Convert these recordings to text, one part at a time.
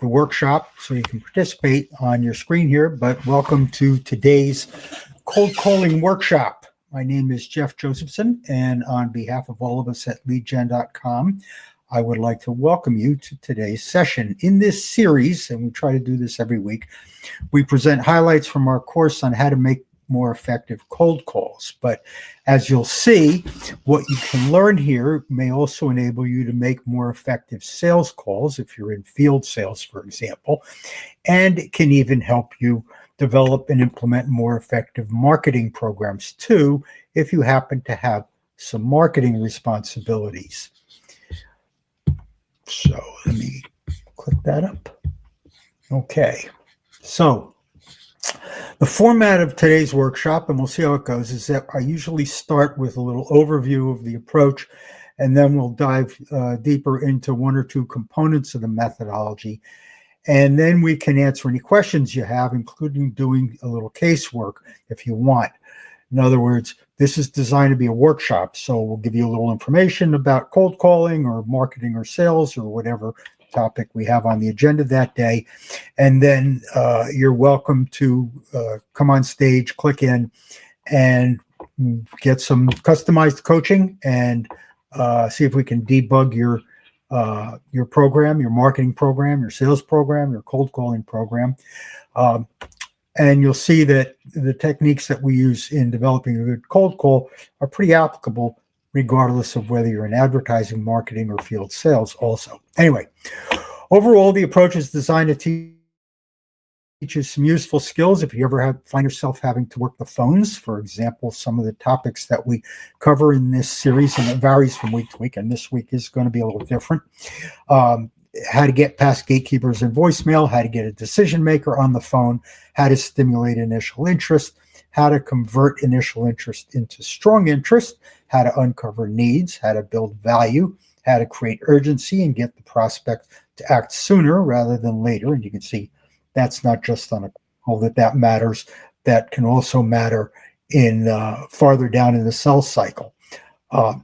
the workshop so you can participate on your screen here, but welcome to today's cold calling workshop. My name is Jeff Josephson, and on behalf of all of us at leadgen.com, I would like to welcome you to today's session. In this series, and we try to do this every week, we present highlights from our course on how to make more effective cold calls. But as you'll see, what you can learn here may also enable you to make more effective sales calls if you're in field sales, for example, and it can even help you develop and implement more effective marketing programs too, if you happen to have some marketing responsibilities. So let me click that up. Okay, so the format of today's workshop, and we'll see how it goes, is that I usually start with a little overview of the approach, and then we'll dive deeper into one or two components of the methodology. And then we can answer any questions you have, including doing a little casework if you want. In other words, this is designed to be a workshop, so we'll give you a little information about cold calling or marketing or sales or whatever topic we have on the agenda that day. And then you're welcome to come on stage, click in, and get some customized coaching and see if we can debug your program, your marketing program, your sales program, your cold calling program. And you'll see that the techniques that we use in developing a good cold call are pretty applicable regardless of whether you're in advertising, marketing, or field sales also. Anyway, overall, the approach is designed to teach you some useful skills if you ever find yourself having to work the phones. For example, some of the topics that we cover in this series, and it varies from week to week, and this week is going to be a little different. How to get past gatekeepers and voicemail, how to get a decision maker on the phone, how to stimulate initial interest, how to convert initial interest into strong interest, how to uncover needs, how to build value, how to create urgency and get the prospect to act sooner rather than later. And you can see that's not just on a call that matters. That can also matter in farther down in the sales cycle. I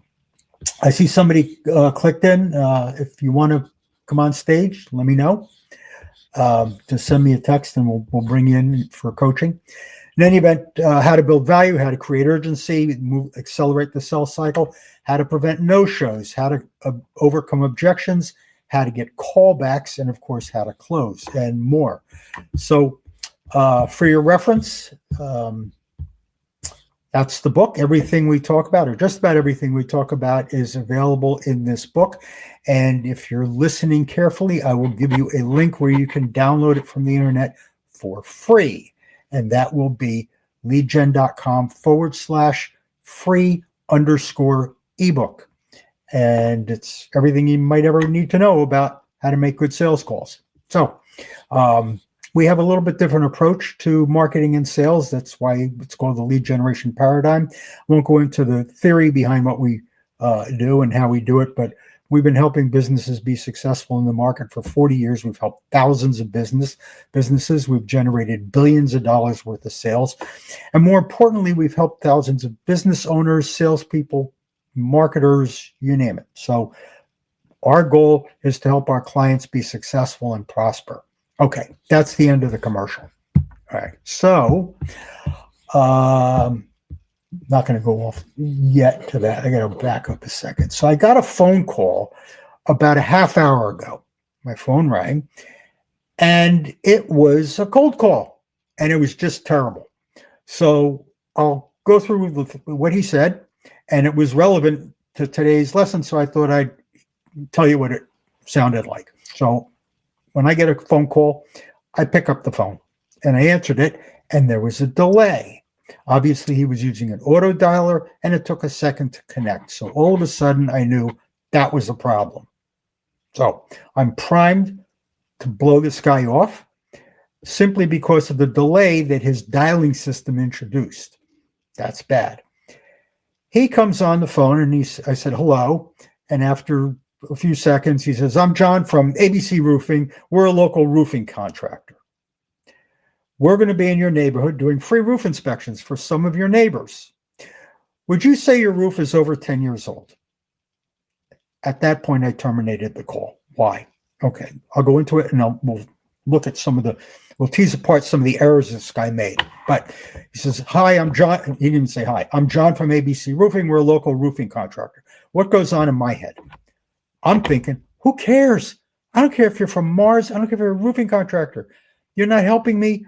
see somebody clicked in. If you want to come on stage, let me know. Just send me a text and we'll bring you in for coaching. In any event, how to build value, how to create urgency, accelerate the sales cycle, how to prevent no-shows, how to overcome objections, how to get callbacks, and of course, how to close, and more. So for your reference, that's the book. Everything we talk about, or just about everything we talk about, is available in this book. And if you're listening carefully, I will give you a link where you can download it from the internet for free. And that will be leadgen.com/free_ebook. And it's everything you might ever need to know about how to make good sales calls. So we have a little bit different approach to marketing and sales. That's why it's called the lead generation paradigm. I won't go into the theory behind what we do and how we do it, but we've been helping businesses be successful in the market for 40 years. We've helped thousands of businesses. We've generated billions of dollars worth of sales. And more importantly, we've helped thousands of business owners, salespeople, marketers, you name it. So our goal is to help our clients be successful and prosper. Okay, that's the end of the commercial. All right, so not going to go off yet to that. I got to back up a second. So I got a phone call about a half hour ago. My phone rang, and it was a cold call, and it was just terrible. So I'll go through what he said, and it was relevant to today's lesson, so I thought I'd tell you what it sounded like. So when I get a phone call, I pick up the phone, and I answered it, and there was a delay. Obviously, he was using an auto dialer, and it took a second to connect. So all of a sudden, I knew that was a problem. So I'm primed to blow this guy off simply because of the delay that his dialing system introduced. That's bad. He comes on the phone, and I said, hello. And after a few seconds, he says, I'm John from ABC Roofing. We're a local roofing contractor. We're going to be in your neighborhood doing free roof inspections for some of your neighbors. Would you say your roof is over 10 years old? At that point, I terminated the call. Why? Okay, I'll go into it and we'll look at we'll tease apart some of the errors this guy made. But he says, hi, I'm John. He didn't even say hi. I'm John from ABC Roofing. We're a local roofing contractor. What goes on in my head? I'm thinking, who cares? I don't care if you're from Mars. I don't care if you're a roofing contractor. You're not helping me,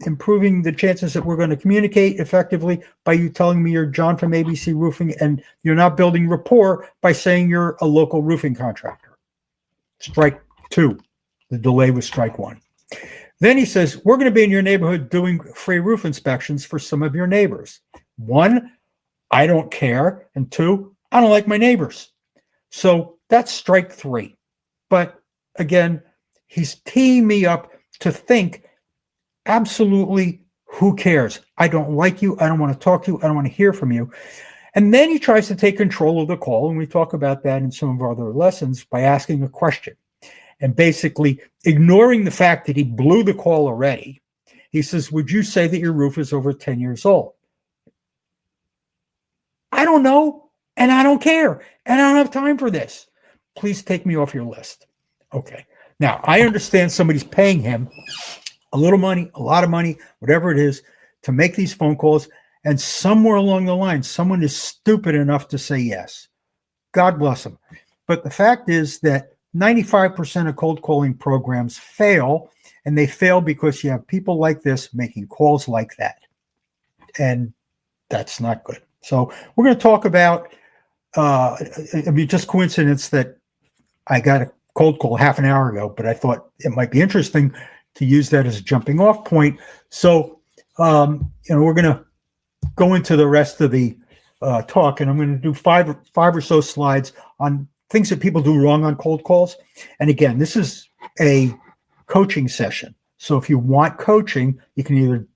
improving the chances that we're going to communicate effectively by you telling me you're John from ABC Roofing, and you're not building rapport by saying you're a local roofing contractor. Strike two. The delay was strike one. Then he says, we're going to be in your neighborhood doing free roof inspections for some of your neighbors. One, I don't care. And two, I don't like my neighbors. So that's strike three. But again, he's teeing me up to think, absolutely, who cares? I don't like you. I don't want to talk to you. I don't want to hear from you. And then he tries to take control of the call. And we talk about that in some of our other lessons by asking a question. And basically ignoring the fact that he blew the call already. He says, would you say that your roof is over 10 years old? I don't know, and I don't care, and I don't have time for this. Please take me off your list. Okay. Now, I understand somebody's paying him a little money, a lot of money, whatever it is, to make these phone calls, and somewhere along the line, someone is stupid enough to say yes. God bless them. But the fact is that 95% of cold calling programs fail, and they fail because you have people like this making calls like that. And that's not good. So we're going to talk about, just coincidence that I got a cold call half an hour ago, but I thought it might be interesting to use that as a jumping off point. So, we're going to go into the rest of the talk, and I'm going to do five or so slides on things that people do wrong on cold calls. And again, this is a coaching session. So if you want coaching, you can either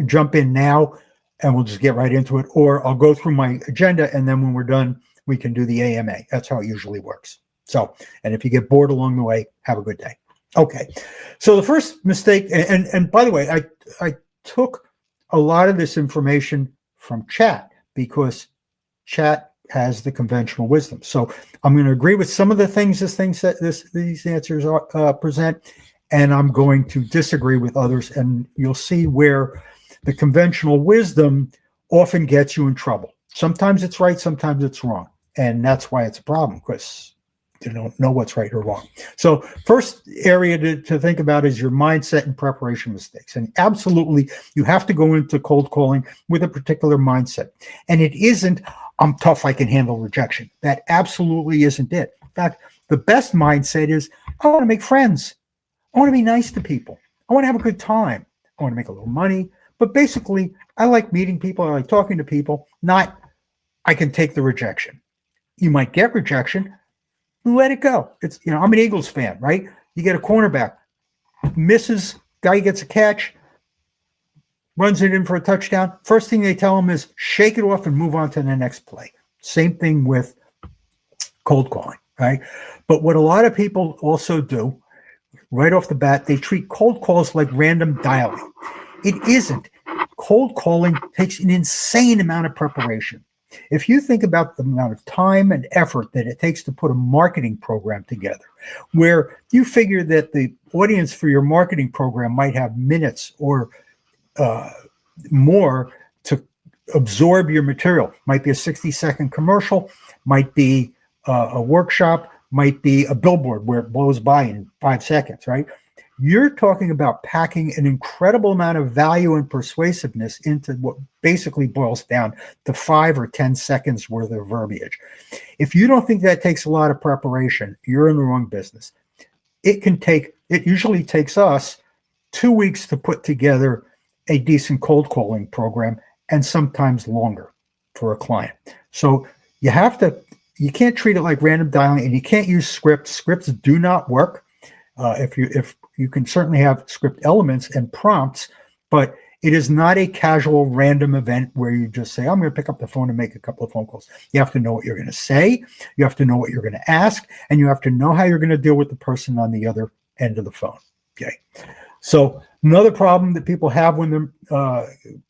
jump in now and we'll just get right into it, or I'll go through my agenda, and then when we're done, we can do the AMA. That's how it usually works. So, and if you get bored along the way, have a good day. Okay. So the first mistake, and by the way, I took a lot of this information from chat because chat has the conventional wisdom. So I'm going to agree with some of the things these answers present, and I'm going to disagree with others. And you'll see where the conventional wisdom often gets you in trouble. Sometimes it's right, sometimes it's wrong. And that's why it's a problem, because you don't know what's right or wrong. So first area to think about is your mindset and preparation mistakes. And absolutely, you have to go into cold calling with a particular mindset. And it isn't, I'm tough, I can handle rejection. That absolutely isn't it. In fact, the best mindset is, I want to make friends. I want to be nice to people. I want to have a good time. I want to make a little money. But basically, I like meeting people. I like talking to people, not I can take the rejection. You might get rejection. Let it go. It's, I'm an Eagles fan, right? You get a cornerback, misses, guy gets a catch, runs it in for a touchdown. First thing they tell him is shake it off and move on to the next play. Same thing with cold calling, right? But what a lot of people also do right off the bat, they treat cold calls like random dialing. It isn't. Cold calling takes an insane amount of preparation. If you think about the amount of time and effort that it takes to put a marketing program together, where you figure that the audience for your marketing program might have minutes or more to absorb your material, might be a 60-second commercial, might be a workshop, might be a billboard where it blows by in 5 seconds, right? You're talking about packing an incredible amount of value and persuasiveness into what basically boils down to 5 or 10 seconds worth of verbiage. If you don't think that takes a lot of preparation, you're in the wrong business. It usually takes us 2 weeks to put together a decent cold calling program, and sometimes longer for a client. So you can't treat it like random dialing, and you can't use scripts. Scripts do not work. If you can certainly have script elements and prompts, but it is not a casual random event where you just say, I'm going to pick up the phone and make a couple of phone calls. You have to know what you're going to say. You have to know what you're going to ask, and you have to know how you're going to deal with the person on the other end of the phone. Okay. So another problem that people have when they're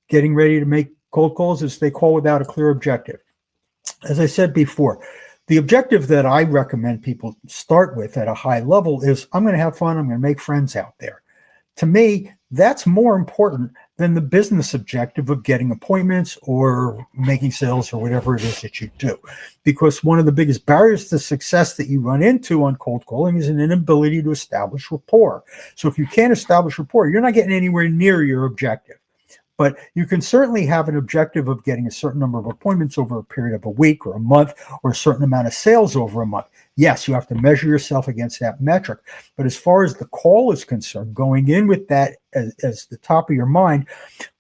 getting ready to make cold calls is they call without a clear objective. As I said before, the objective that I recommend people start with at a high level is I'm going to have fun. I'm going to make friends out there. To me, that's more important than the business objective of getting appointments or making sales or whatever it is that you do. Because one of the biggest barriers to success that you run into on cold calling is an inability to establish rapport. So if you can't establish rapport, you're not getting anywhere near your objective. But you can certainly have an objective of getting a certain number of appointments over a period of a week or a month, or a certain amount of sales over a month. Yes, you have to measure yourself against that metric. But as far as the call is concerned, going in with that as the top of your mind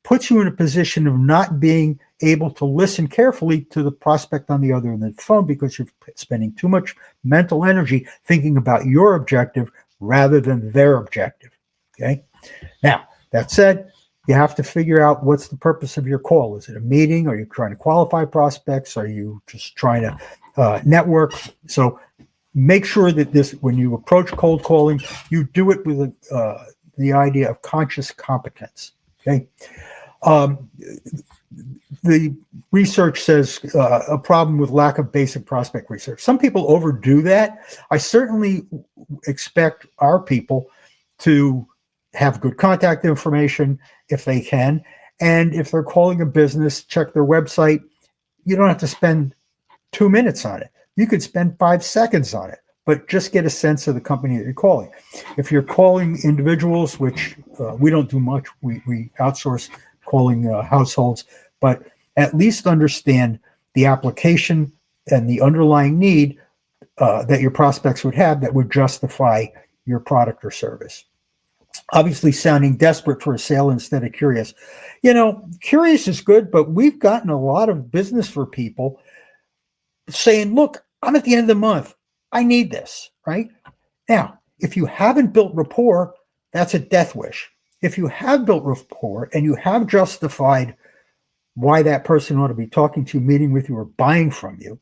puts you in a position of not being able to listen carefully to the prospect on the other end of the phone, because you're spending too much mental energy thinking about your objective rather than their objective. Okay. Now, that said, you have to figure out what's the purpose of your call. Is it a meeting? Are you trying to qualify prospects? Are you just trying to network? So make sure that when you approach cold calling, you do it with the idea of conscious competence. Okay. The research says a problem with lack of basic prospect research. Some people overdo that. I certainly expect our people to have good contact information if they can. And if they're calling a business, check their website. You don't have to spend 2 minutes on it. You could spend 5 seconds on it, but just get a sense of the company that you're calling. If you're calling individuals, which we don't do much, we outsource calling households, but at least understand the application and the underlying need that your prospects would have that would justify your product or service. Obviously, sounding desperate for a sale instead of curious. Curious is good, but we've gotten a lot of business for people saying, look, I'm at the end of the month. I need this, right? Now, if you haven't built rapport, that's a death wish. If you have built rapport and you have justified why that person ought to be talking to you, meeting with you, or buying from you,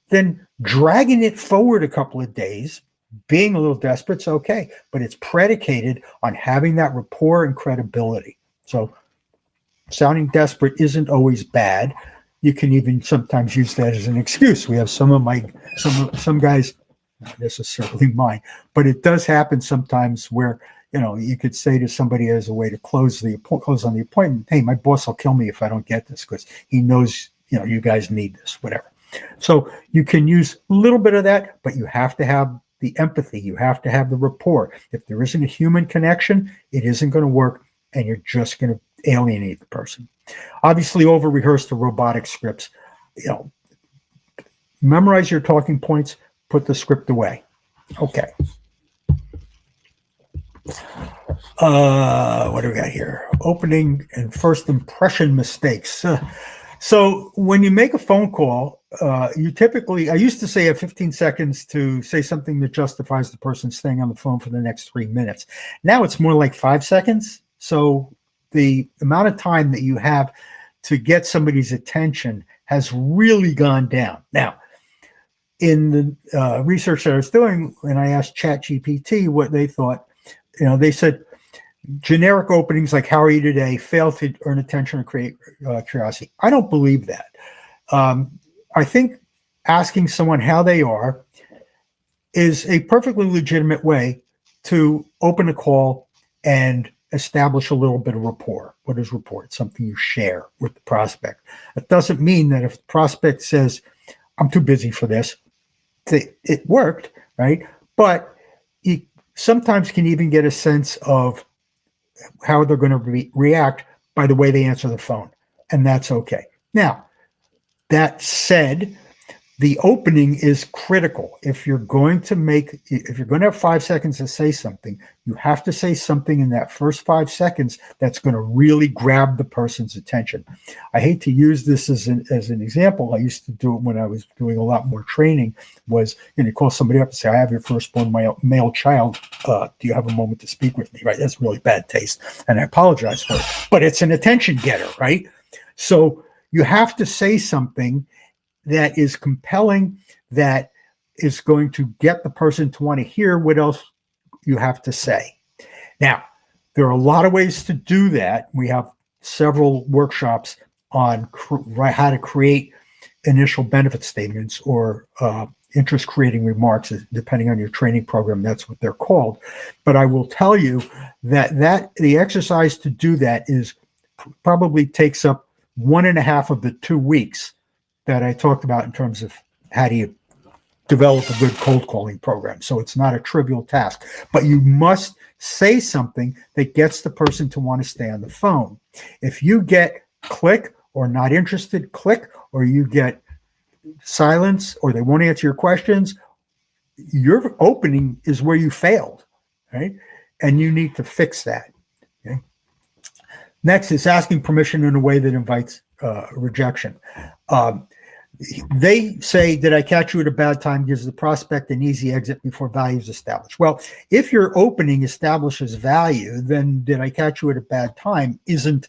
then dragging it forward a couple of days, being a little desperate, is okay, but it's predicated on having that rapport and credibility. So sounding desperate isn't always bad. You can even sometimes use that as an excuse. We have some guys, not necessarily mine, but it does happen sometimes where you could say to somebody as a way to close on the appointment, hey, my boss will kill me if I don't get this because he knows you guys need this, whatever. So you can use a little bit of that, but you have to have the empathy. You have to have the rapport. If there isn't a human connection, it isn't going to work, and you're just going to alienate the person. Obviously, over-rehearse the robotic scripts. Memorize your talking points, put the script away. Okay. What do we got here? Opening and first impression mistakes. So when you make a phone call, you typically, I used to say have 15 seconds to say something that justifies the person staying on the phone for the next 3 minutes. Now it's more like 5 seconds. So the amount of time that you have to get somebody's attention has really gone down. Now, in the research that I was doing, when I asked ChatGPT what they thought, they said generic openings like "How are you today?" fail to earn attention or create curiosity. I don't believe that. I think asking someone how they are is a perfectly legitimate way to open a call and establish a little bit of rapport. What is rapport? It's something you share with the prospect. It doesn't mean that if the prospect says, I'm too busy for this, it worked, right? But you sometimes can even get a sense of how they're going to react by the way they answer the phone. And that's okay. Now, that said, the opening is critical. If you're going to have 5 seconds to say something, you have to say something in that first 5 seconds that's going to really grab the person's attention. I hate to use this as an example. I used to do it when I was doing a lot more training, was call somebody up and say, I have your firstborn male child. Do you have a moment to speak with me? Right? That's really bad taste. And I apologize for it. But it's an attention getter, right? So you have to say something that is compelling, that is going to get the person to want to hear what else you have to say. Now, there are a lot of ways to do that. We have several workshops on how to create initial benefit statements or interest creating remarks, depending on your training program, that's what they're called. But I will tell you that the exercise to do that probably takes up 1.5 of the 2 weeks that I talked about in terms of how do you develop a good cold calling program. So it's not a trivial task, but you must say something that gets the person to want to stay on the phone. If you get click or not interested, click, or you get silence or they won't answer your questions, your opening is where you failed, right? And you need to fix that. Okay? Next is asking permission in a way that invites rejection. They say, did I catch you at a bad time? Gives the prospect an easy exit before value is established. Well, if your opening establishes value, then did I catch you at a bad time isn't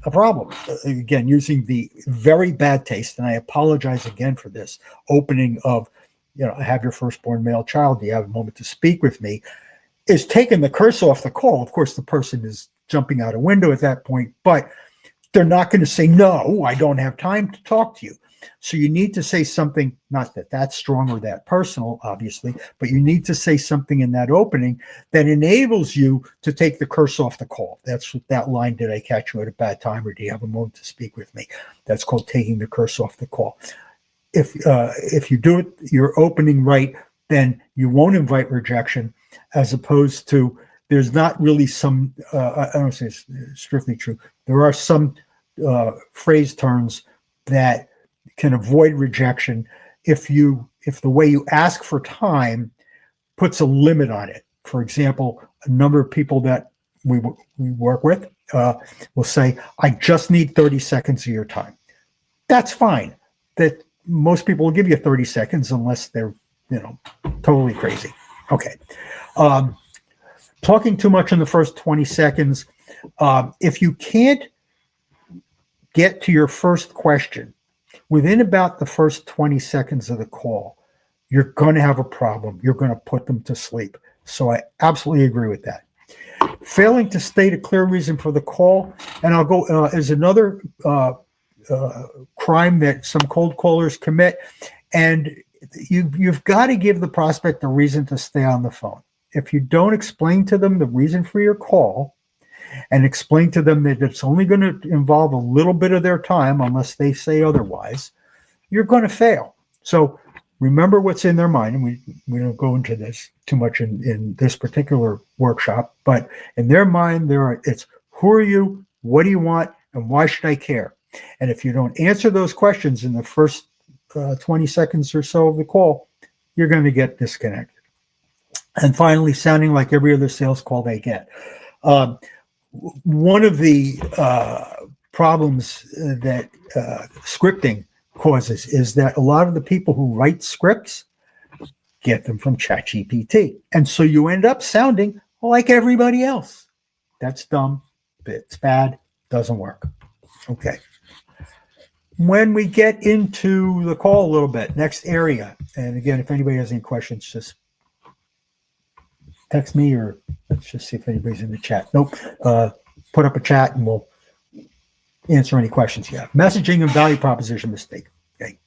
a problem. Again, using the very bad taste, and I apologize again for this, opening of, I have your firstborn male child. Do you have a moment to speak with me? Is taking the curse off the call. Of course, the person is jumping out a window at that point, but they're not going to say, no, I don't have time to talk to you. So you need to say something, not that that's strong or that personal, obviously, but you need to say something in that opening that enables you to take the curse off the call. That's what that line, did I catch you at a bad time, or do you have a moment to speak with me? That's called taking the curse off the call. If you do it, your opening right, then you won't invite rejection, as opposed to there's not really some, I don't say it's strictly true. There are some phrase turns that can avoid rejection if the way you ask for time puts a limit on it. For example, a number of people that we work with will say, I just need 30 seconds of your time. That's fine. That most people will give you 30 seconds unless they're, totally crazy. Okay. Talking too much in the first 20 seconds. If you can't get to your first question within about the first 20 seconds of the call, you're going to have a problem. You're going to put them to sleep. So I absolutely agree with that. Failing to state a clear reason for the call, and I'll go, is another crime that some cold callers commit, and you've got to give the prospect a reason to stay on the phone. If you don't explain to them the reason for your call and explain to them that it's only going to involve a little bit of their time unless they say otherwise, you're going to fail. So remember what's in their mind. And we don't go into this too much in this particular workshop, but in their mind, it's who are you, what do you want, and why should I care? And if you don't answer those questions in the first 20 seconds or so of the call, you're going to get disconnected. And finally, sounding like every other sales call they get. One of the problems that scripting causes is that a lot of the people who write scripts get them from ChatGPT. And so you end up sounding like everybody else. That's dumb. It's bad. Doesn't work. Okay. When we get into the call a little bit, next area, and again, if anybody has any questions, just text me, or let's just see if anybody's in the chat. Nope. Put up a chat and we'll answer any questions you have. Messaging and value proposition mistake. Okay.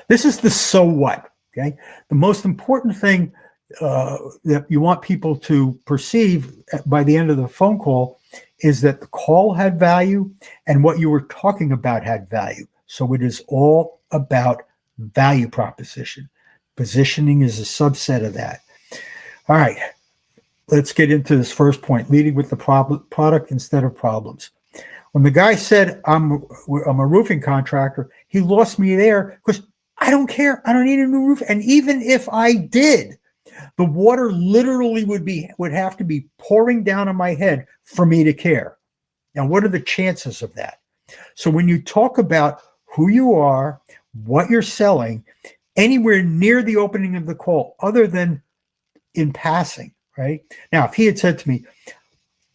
This is the so what. Okay. The most important thing that you want people to perceive by the end of the phone call is that the call had value and what you were talking about had value. So it is all about value proposition. Positioning is a subset of that. All right. Let's get into this first point, leading with the product instead of problems. When the guy said, I'm a roofing contractor, he lost me there because I don't care. I don't need a new roof. And even if I did, the water literally would have to be pouring down on my head for me to care. Now, what are the chances of that? So when you talk about who you are, what you're selling, anywhere near the opening of the call, other than in passing, right? Now, if he had said to me,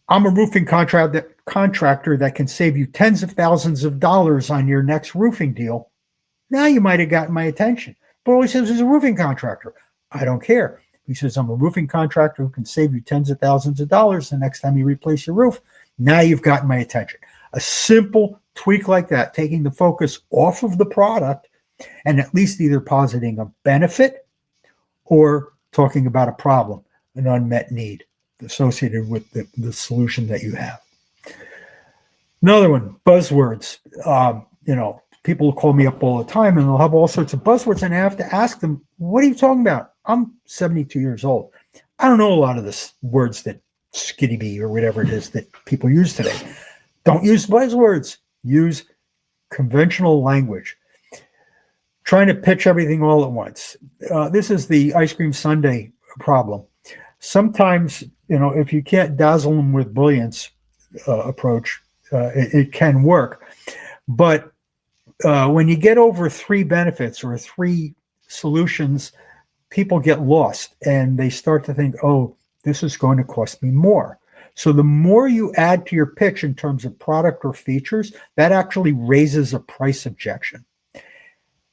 I'm a roofing contractor that can save you tens of thousands of dollars on your next roofing deal, now you might have gotten my attention. But all he says is a roofing contractor. I don't care. He says, I'm a roofing contractor who can save you tens of thousands of dollars the next time you replace your roof. Now you've gotten my attention. A simple tweak like that, taking the focus off of the product and at least either positing a benefit or talking about a problem, an unmet need associated with the solution that you have. Another one, buzzwords. People will call me up all the time and they'll have all sorts of buzzwords, and I have to ask them, what are you talking about? I'm 72 years old. I don't know a lot of the words that skitty bee or whatever it is that people use today. Don't use buzzwords. Use conventional language. Trying to pitch everything all at once. This is the ice cream sundae problem. Sometimes, if you can't dazzle them with brilliance approach, it can work. But when you get over 3 benefits or 3 solutions, people get lost and they start to think, oh, this is going to cost me more. So the more you add to your pitch in terms of product or features, that actually raises a price objection.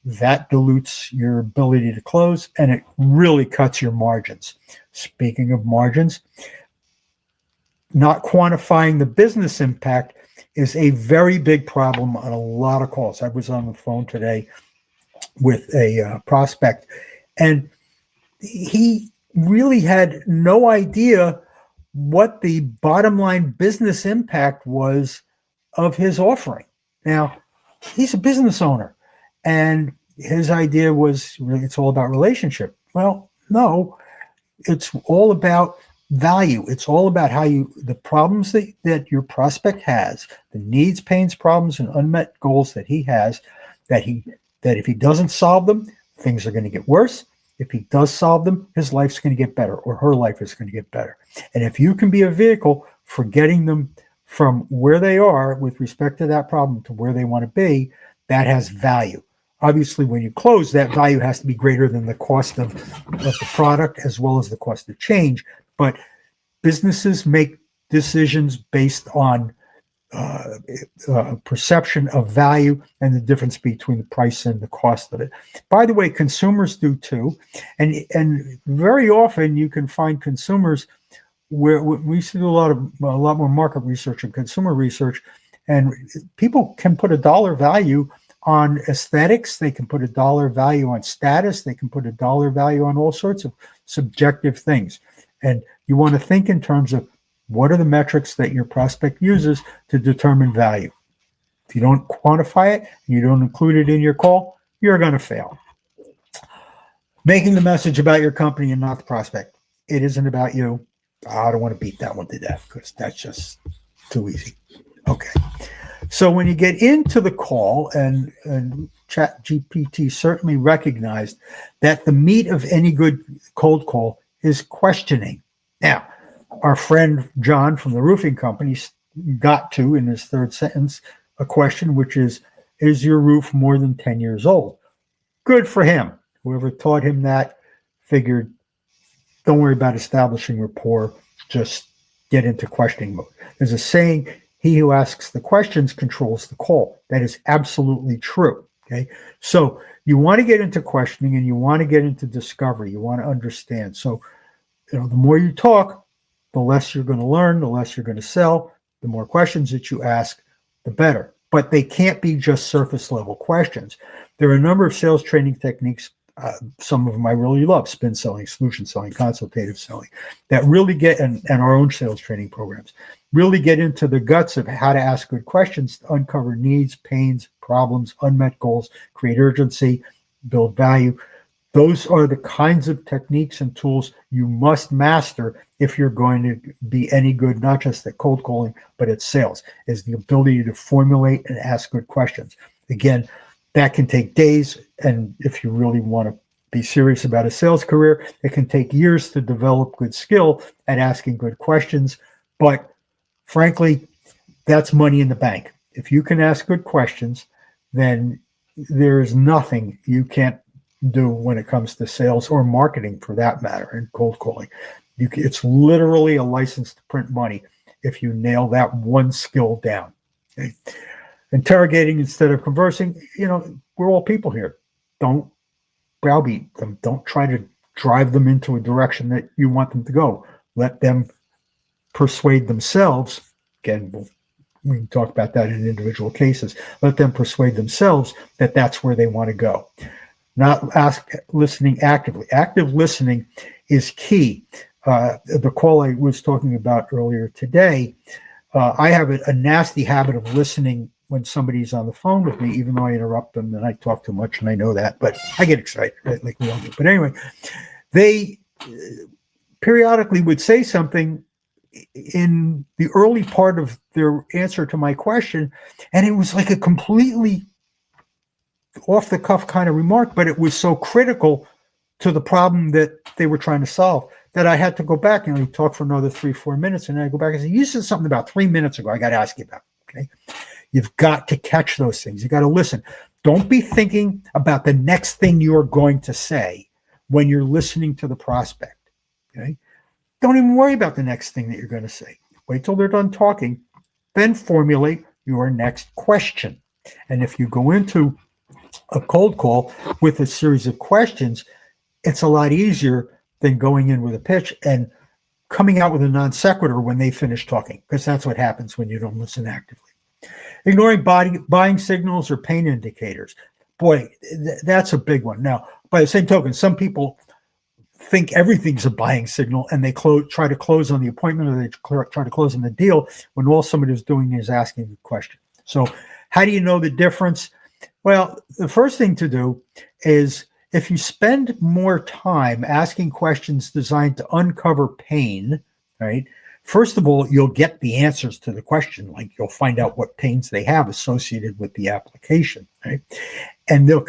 That dilutes your ability to close, and it really cuts your margins. Speaking of margins, not quantifying the business impact is a very big problem on a lot of calls. I was on the phone today with a prospect, and he really had no idea what the bottom line business impact was of his offering. Now, he's a business owner, and his idea was really it's all about relationship. Well, no, it's all about value. It's all about how the problems that your prospect has, the needs, pains, problems, and unmet goals that he has, that if he doesn't solve them, things are going to get worse. If he does solve them, his life's going to get better, or her life is going to get better. And if you can be a vehicle for getting them from where they are with respect to that problem to where they want to be, that has value. Obviously, when you close, that value has to be greater than the cost of the product as well as the cost of change. But businesses make decisions based on perception of value and the difference between the price and the cost of it. By the way, consumers do too. And very often you can find consumers where we used to do a lot more market research and consumer research, and people can put a dollar value on aesthetics. They can put a dollar value on status. They can put a dollar value on all sorts of subjective things. And you want to think in terms of what are the metrics that your prospect uses to determine value. If you don't quantify it and you don't include it in your call, you're going to fail. Making the message about your company and not the prospect. It isn't about you. I don't want to beat that one to death because that's just too easy. Okay. So when you get into the call, and ChatGPT certainly recognized that the meat of any good cold call is questioning. Now, our friend John from the roofing company got to, in his third sentence, a question which is your roof more than 10 years old? Good for him. Whoever taught him that figured, don't worry about establishing rapport, just get into questioning mode. There's a saying, he who asks the questions controls the call. That is absolutely true. Okay. So you want to get into questioning and you want to get into discovery. You want to understand. So, the more you talk, the less you're going to learn, the less you're going to sell. The more questions that you ask, the better. But they can't be just surface level questions. There are a number of sales training techniques. Some of them I really love: spin selling, solution selling, consultative selling, that really get, and our own sales training programs, really get into the guts of how to ask good questions to uncover needs, pains, problems, unmet goals, create urgency, build value. Those are the kinds of techniques and tools you must master if you're going to be any good, not just at cold calling, but at sales, is the ability to formulate and ask good questions. Again, that can take days, and if you really want to be serious about a sales career, it can take years to develop good skill at asking good questions. But frankly, that's money in the bank. If you can ask good questions, then there is nothing you can't do when it comes to sales or marketing, for that matter, and cold calling. It's literally a license to print money if you nail that one skill down. Okay? Interrogating instead of conversing, we're all people here. Don't browbeat them. Don't try to drive them into a direction that you want them to go. Let them persuade themselves. Again, we'll we can talk about that in individual cases. Let them persuade themselves that that's where they want to go. Not listening actively. Active listening is key. The call I was talking about earlier today, I have a nasty habit of listening when somebody's on the phone with me, even though I interrupt them and I talk too much, and I know that, but I get excited, right? Like we all do. But anyway, they periodically would say something in the early part of their answer to my question, and it was like a completely off the cuff kind of remark, but it was so critical to the problem that they were trying to solve that I had to go back and we talk for another 3-4 minutes. And I go back and say, you said something about 3 minutes ago. I got to ask you about it. Okay. You've got to catch those things. You got to listen. Don't be thinking about the next thing you're going to say when you're listening to the prospect. Okay. Don't even worry about the next thing that you're going to say. Wait till they're done talking, then formulate your next question. And if you go into a cold call with a series of questions, it's a lot easier than going in with a pitch and coming out with a non sequitur when they finish talking, because that's what happens when you don't listen actively. Ignoring buying signals or pain indicators. Boy, that's a big one. Now, by the same token, some people think everything's a buying signal and they try to close on the appointment, or they try to close on the deal when all somebody's doing is asking a question. So how do you know the difference? Well, the first thing to do is, if you spend more time asking questions designed to uncover pain, right? First of all, you'll get the answers to the question, like you'll find out what pains they have associated with the application, right? And they'll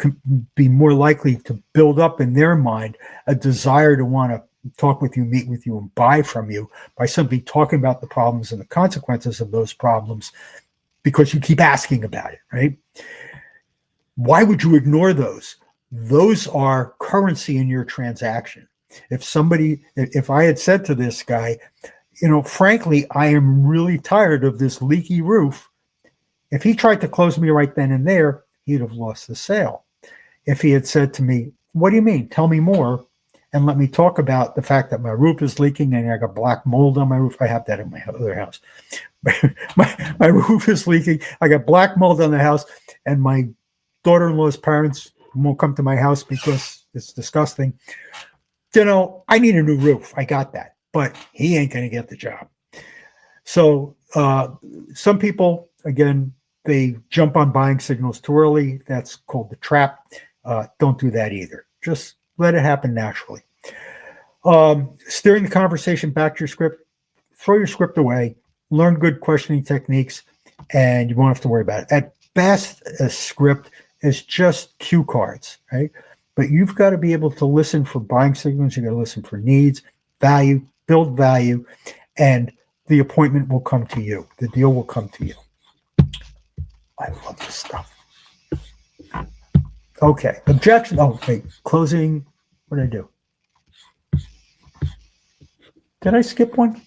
be more likely to build up in their mind a desire to want to talk with you, meet with you, and buy from you by simply talking about the problems and the consequences of those problems, because you keep asking about it, right? Why would you ignore those? Those are currency in your transaction. If I had said to this guy, frankly, I am really tired of this leaky roof. If he tried to close me right then and there, he'd have lost the sale. If he had said to me, what do you mean? Tell me more. And let me talk about the fact that my roof is leaking and I got black mold on my roof. I have that in my other house. my roof is leaking. I got black mold on the house, and my daughter-in-law's parents won't come to my house because it's disgusting. I need a new roof. I got that, but he ain't going to get the job. So some people, again, they jump on buying signals too early. That's called the trap. Don't do that either. Just let it happen naturally. Steering the conversation back to your script, throw your script away, learn good questioning techniques, and you won't have to worry about it. At best, a script is just cue cards, right? But you've got to be able to listen for buying signals. You've got to listen for needs, value, build value, and the appointment will come to you. The deal will come to you. I love this stuff. Okay, objection. Oh, wait, closing. What did I do? Did I skip one?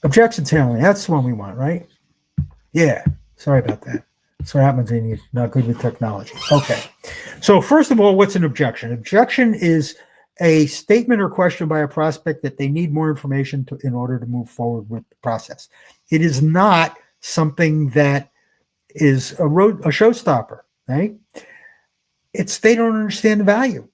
Objections handling. That's the one we want, right? Yeah, sorry about that. That's what happens when you're not good with technology. Okay. So first of all, what's an objection? Objection is a statement or question by a prospect that they need more information in order to move forward with the process. It is not something that is a showstopper, right? They don't understand the value.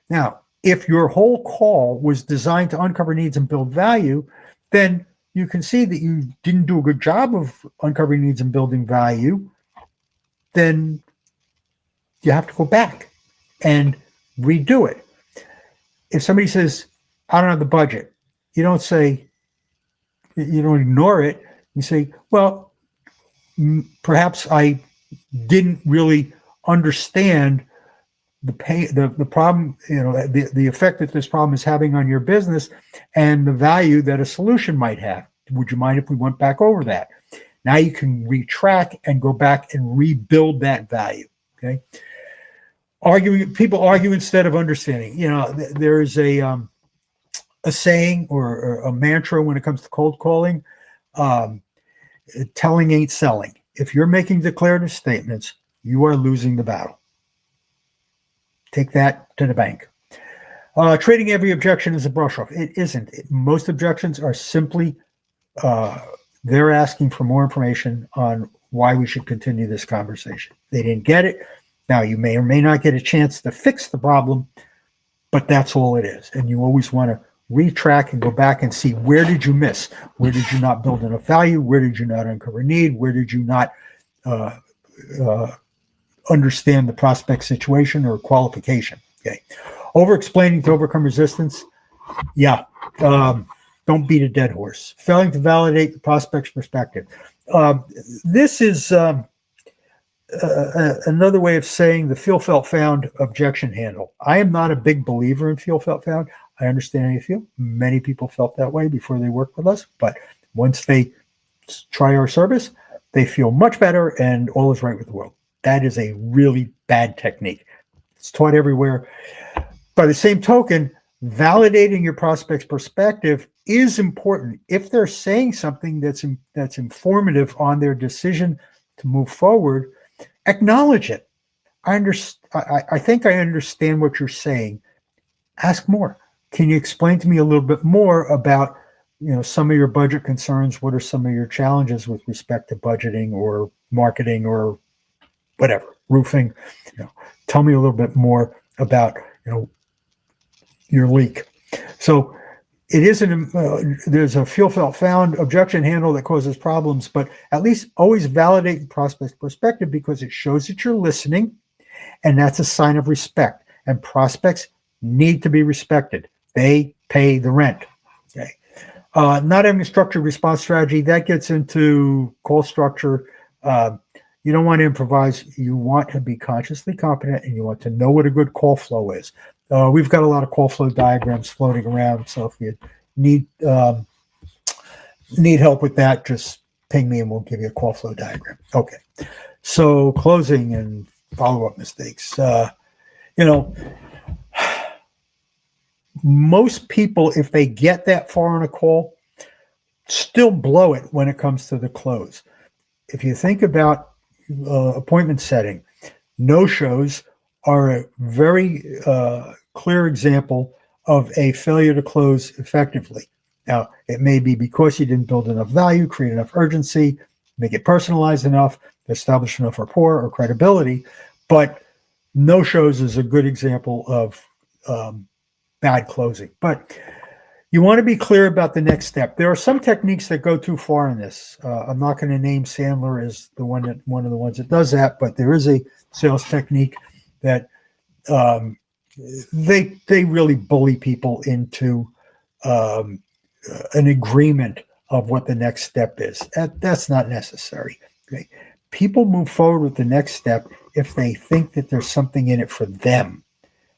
Now, if your whole call was designed to uncover needs and build value, then you can see that you didn't do a good job of uncovering needs and building value. Then you have to go back and redo it. If somebody says, I don't have the budget, you don't ignore it. You say, well, perhaps I didn't really understand the pain, the problem, the effect that this problem is having on your business and the value that a solution might have. Would you mind if we went back over that? Now you can retrack and go back and rebuild that value. Okay. People argue instead of understanding. There is a saying or a mantra when it comes to cold calling. Telling ain't selling. If you're making declarative statements, you are losing the battle. Take that to the bank. Treating every objection as a brush off. It isn't. Most objections are simply They're asking for more information on why we should continue this conversation. They didn't get it. Now, you may or may not get a chance to fix the problem, but that's all it is. And you always want to retrack and go back and see, where did you miss? Where did you not build enough value? Where did you not uncover need? Where did you not understand the prospect situation or qualification? Okay. Over explaining to overcome resistance. Yeah. Don't beat a dead horse. Failing to validate the prospect's perspective. This is another way of saying the feel, felt, found objection handle. I am not a big believer in feel, felt, found. I understand how you feel. Many people felt that way before they worked with us, but once they try our service, they feel much better and all is right with the world. That is a really bad technique. It's taught everywhere. By the same token, validating your prospect's perspective is important. If they're saying something that's informative on their decision to move forward, acknowledge it. I think I understand what you're saying. Ask more. Can you explain to me a little bit more about, some of your budget concerns? What are some of your challenges with respect to budgeting or marketing or whatever, roofing? Tell me a little bit more about, your leak. So it isn't, there's a feel, felt, found objection handle that causes problems, but at least always validate the prospect's perspective, because it shows that you're listening, and that's a sign of respect. And prospects need to be respected. They pay the rent. Okay. Not having a structured response strategy, that gets into call structure. You don't want to improvise. You want to be consciously competent, and you want to know what a good call flow is. We've got a lot of call flow diagrams floating around, so if you need help with that, just ping me and we'll give you a call flow diagram. Okay. So closing and follow-up mistakes. Most people, if they get that far on a call, still blow it when it comes to the close. If you think about appointment setting, no-shows are a very clear example of a failure to close effectively. Now, it may be because you didn't build enough value, create enough urgency, make it personalized enough, establish enough rapport or credibility, but no-shows is a good example of bad closing. But you want to be clear about the next step. There are some techniques that go too far in this. I'm not going to name Sandler as one of the ones that does that, but there is a sales technique that they really bully people into an agreement of what the next step is. That's not necessary. Okay? People move forward with the next step if they think that there's something in it for them.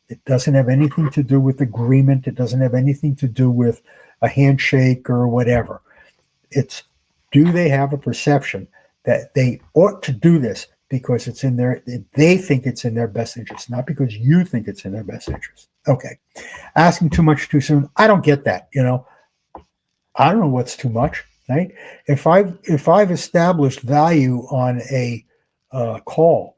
It doesn't have anything to do with agreement. It doesn't have anything to do with a handshake or whatever. It's, do they have a perception that they ought to do this because it's in their, they think it's in their best interest, not because you think it's in their best interest. Okay. Asking too much too soon. I don't get that. I don't know what's too much, right? If I've established value on a call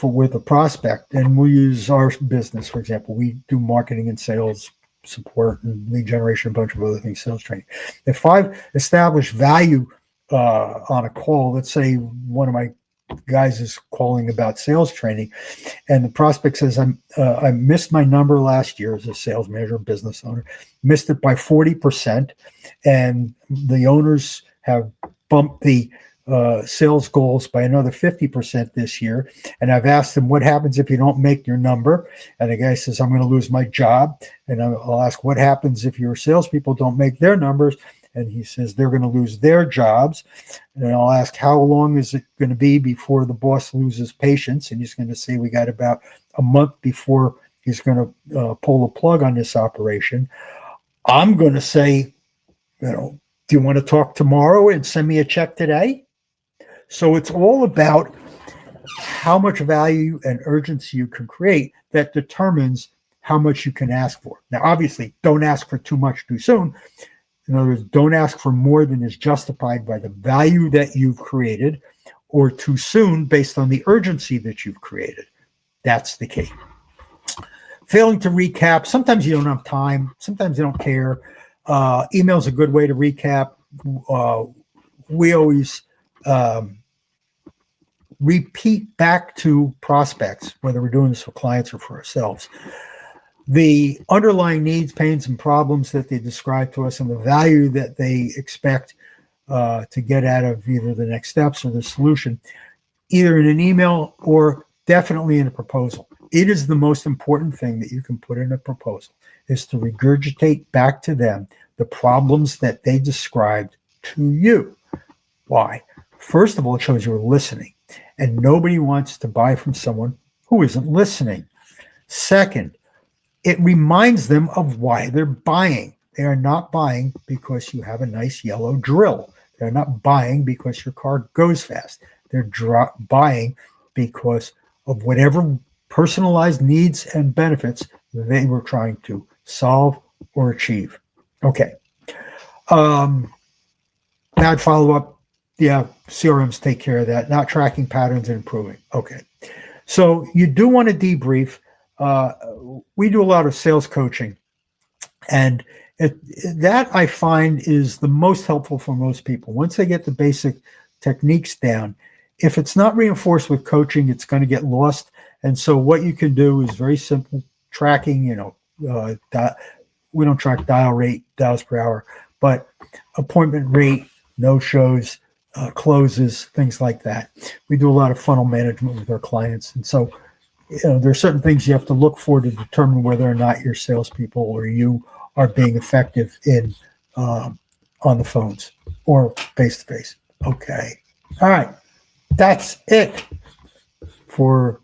with a prospect, and we'll use our business, for example, we do marketing and sales support and lead generation, a bunch of other things, sales training. If I've established value on a call, let's say one of my guys is calling about sales training, and the prospect says, I missed my number last year as a sales manager, business owner, missed it by 40%, and the owners have bumped the sales goals by another 50% this year. And I've asked them, what happens if you don't make your number? And the guy says, I'm going to lose my job. And I'll ask, what happens if your salespeople don't make their numbers? And he says, they're going to lose their jobs. And I'll ask, how long is it going to be before the boss loses patience? And he's going to say, we got about a month before he's going to pull the plug on this operation. I'm going to say, do you want to talk tomorrow and send me a check today? So it's all about how much value and urgency you can create that determines how much you can ask for. Now, obviously, don't ask for too much too soon. In other words, don't ask for more than is justified by the value that you've created, or too soon based on the urgency that you've created. That's the key. Failing to recap. Sometimes you don't have time. Sometimes you don't care. Email is a good way to recap we always repeat back to prospects, whether we're doing this for clients or for ourselves, the underlying needs, pains, and problems that they describe to us and the value that they expect to get out of either the next steps or the solution, either in an email or definitely in a proposal. It is the most important thing that you can put in a proposal, is to regurgitate back to them the problems that they described to you. Why? First of all, it shows you're listening, and nobody wants to buy from someone who isn't listening. Second, it reminds them of why they're buying. They are not buying because you have a nice yellow drill. They're not buying because your car goes fast. They're buying because of whatever personalized needs and benefits they were trying to solve or achieve. Okay. Now I'd follow up. Yeah, CRMs take care of that. Not tracking patterns and improving. Okay. So you do want to debrief. We do a lot of sales coaching, and that I find is the most helpful for most people. Once they get the basic techniques down, if it's not reinforced with coaching, it's going to get lost. And so what you can do is very simple tracking. We don't track dial rate, dials per hour, but appointment rate, no-shows, closes, things like that. We do a lot of funnel management with our clients. And so there are certain things you have to look for to determine whether or not your salespeople or you are being effective in on the phones or face-to-face. Okay. All right. That's it for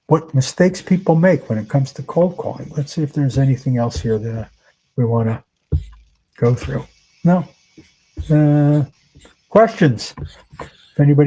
what mistakes people make when it comes to cold calling. Let's see if there's anything else here that we want to go through. No. Questions? If anybody